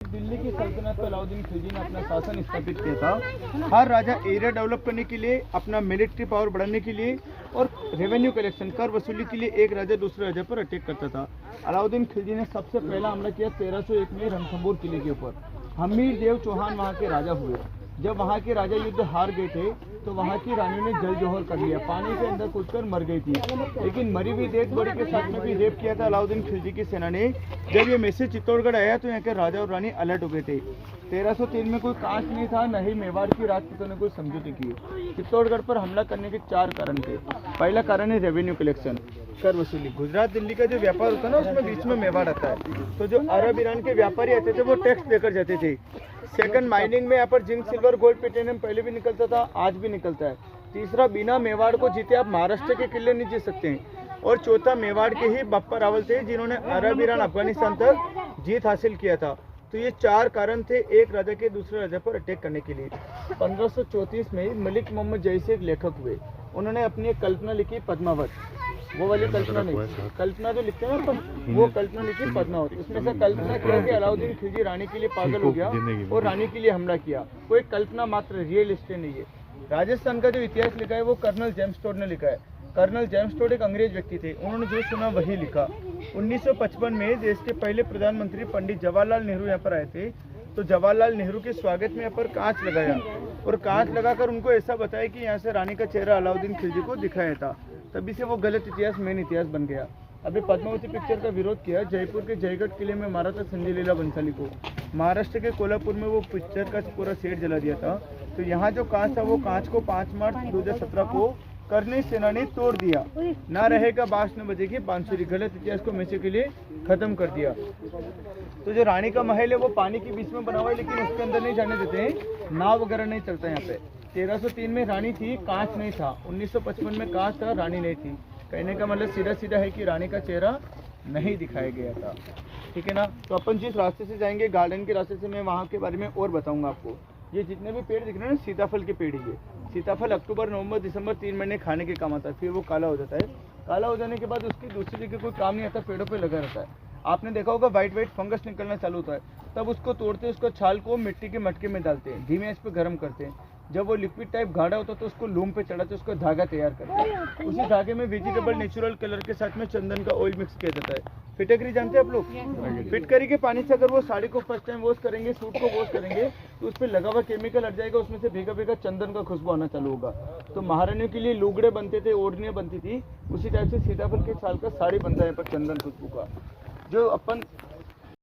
दिल्ली की सल्तनत पर अलाउद्दीन खिलजी ने अपना शासन स्थापित किया था। हर राजा एरिया डेवलप करने के लिए, अपना मिलिट्री पावर बढ़ाने के लिए और रेवेन्यू कलेक्शन कर वसूली के लिए एक राजा दूसरे राजा पर अटैक करता था। अलाउद्दीन खिलजी ने सबसे पहला हमला किया 1301 में रणथंभौर किले के ऊपर। हमीर देव चौहान वहाँ के राजा हुए। जब वहाँ के राजा युद्ध हार गए थे तो वहाँ की रानी ने जल जोहर कर लिया, पानी के अंदर कूदकर मर गई थी। लेकिन मरी हुई देख बड़ी के साथ में भी रेप किया था अलाउद्दीन खिलजी की सेना ने। जब ये मैसेज चित्तौड़गढ़ आया तो यहाँ के राजा और रानी अलर्ट हो गए थे। 1303 में कोई कांच नहीं था, न ही मेवाड़ की राजपूतों ने कोई समझौते किए। चित्तौड़गढ़ पर हमला करने के 4 कारण थे। पहला कारण है रेवेन्यू कलेक्शन, कर वसूली। गुजरात दिल्ली का जो व्यापार होता है ना, उसमें बीच में मेवाड़ आता है, तो जो अरब ईरान के व्यापारी आते थे वो टैक्स देकर जाते थे। सेकंड, माइनिंग में यहाँ पर जिंक, सिल्वर, गोल्ड, प्लेटिनम पहले भी निकलता था, आज भी निकलता है। तीसरा, बिना मेवाड़ को जीते आप महाराष्ट्र के किले नहीं जीत सकते हैं। और चौथा, मेवाड़ के ही बप्पा रावल थे जिन्होंने अरब ईरान अफगानिस्तान तक जीत हासिल किया था। तो ये 4 कारण थे एक राजा के दूसरे राजा पर अटैक करने के लिए। 1534 में मलिक मोहम्मद जैसे एक लेखक हुए। उन्होंने अपनी एक कल्पना लिखी, पद्मावत। वो वाली कल्पना नहीं, कल्पना जो लिखते हैं ना, वो कल्पना लिखी पद्मावत। उसमें से कल्पना किया कि अलाउद्दीन खिलजी रानी के लिए पागल हो गया और रानी के लिए हमला किया। कोई कल्पना मात्र, रियल स्टेट नहीं है। राजस्थान का जो इतिहास लिखा है वो कर्नल जेम्स टोड ने लिखा है। कर्नल जेम्स टोड एक अंग्रेज व्यक्ति थे, उन्होंने जो सुना वही लिखा। 1955 में देश के पहले प्रधानमंत्री पंडित जवाहरलाल नेहरू यहाँ पर आए थे। तो जवाहरलाल नेहरू के स्वागत में यहाँ पर कांच लगाया और कांच लगाकर उनको ऐसा बताया कि यहाँ से रानी का चेहरा अलाउद्दीन खिलजी को दिखाया था। तभी से वो गलत इतिहास मेन इतिहास बन गया। अभी पद्मावती पिक्चर का विरोध किया, जयपुर के जयगढ़ किले में मारा था संजय लीला बंसाली को। महाराष्ट्र के कोल्हापुर में वो पिक्चर का पूरा सेट जला दिया था। तो यहाँ जो कांच था वो कांच को 5 मार्च 2017 को करनी सेना ने तोड़ दिया। ना रहेगा बांस न बजेगी बांसुरी, गलत इतिहास को हमेशा के लिए खत्म कर दिया। तो जो रानी का महल है वो पानी के बीच में बना हुआ है, लेकिन उसके अंदर नहीं जाने देते हैं, नाव वगैरह नहीं चलता यहाँ पे। 1303 में रानी थी, कांच नहीं था। 1955 में कांच था, रानी नहीं थी। कहने का मतलब सीधा सीधा है कि रानी का चेहरा नहीं दिखाया गया था। ठीक है ना। तो अपन जिस रास्ते से जाएंगे, गार्डन के रास्ते से, मैं वहाँ के बारे में और बताऊंगा आपको। ये जितने भी पेड़ दिख रहे हैं ना, सीताफल के पेड़ ही है। सीताफल अक्टूबर, नवंबर, दिसंबर 3 महीने खाने के काम आता है, फिर वो काला हो जाता है। काला हो जाने के बाद उसकी दूसरी जगह कोई काम नहीं आता, पेड़ों पे लगा रहता है। आपने देखा होगा वाइट फंगस निकलना चालू होता है, तब उसको तोड़ते हैं, उसको छाल को मिट्टी के मटके में डालते हैं, धीमे आंच पे गर्म करते हैं। जब वो लिक्विड टाइप गाढ़ा होता है तो उसको लूम पे चढ़ाते, उसको धागा तैयार करते हैं। उसी धागे में वेजिटेबल नेचुरल कलर के साथ में चंदन का ऑयल मिक्स किया जाता है। फिटकरी जानते हैं आप लोग? फिटकरी के पानी से अगर वो साड़ी को फर्स्ट टाइम वॉश करेंगे, सूट को वॉश करेंगे, तो उस पर लगा हुआ केमिकल हट जाएगा, उसमें से भीगा भीगा चंदन का खुशबू आना चालू होगा। तो महारानियों के लिए लुगड़े बनते थे, ओढ़नियाँ बनती थी। उसी टाइप से सीताफल के छाल का साड़ी बनता है पर चंदन खुशबू का। जो अपन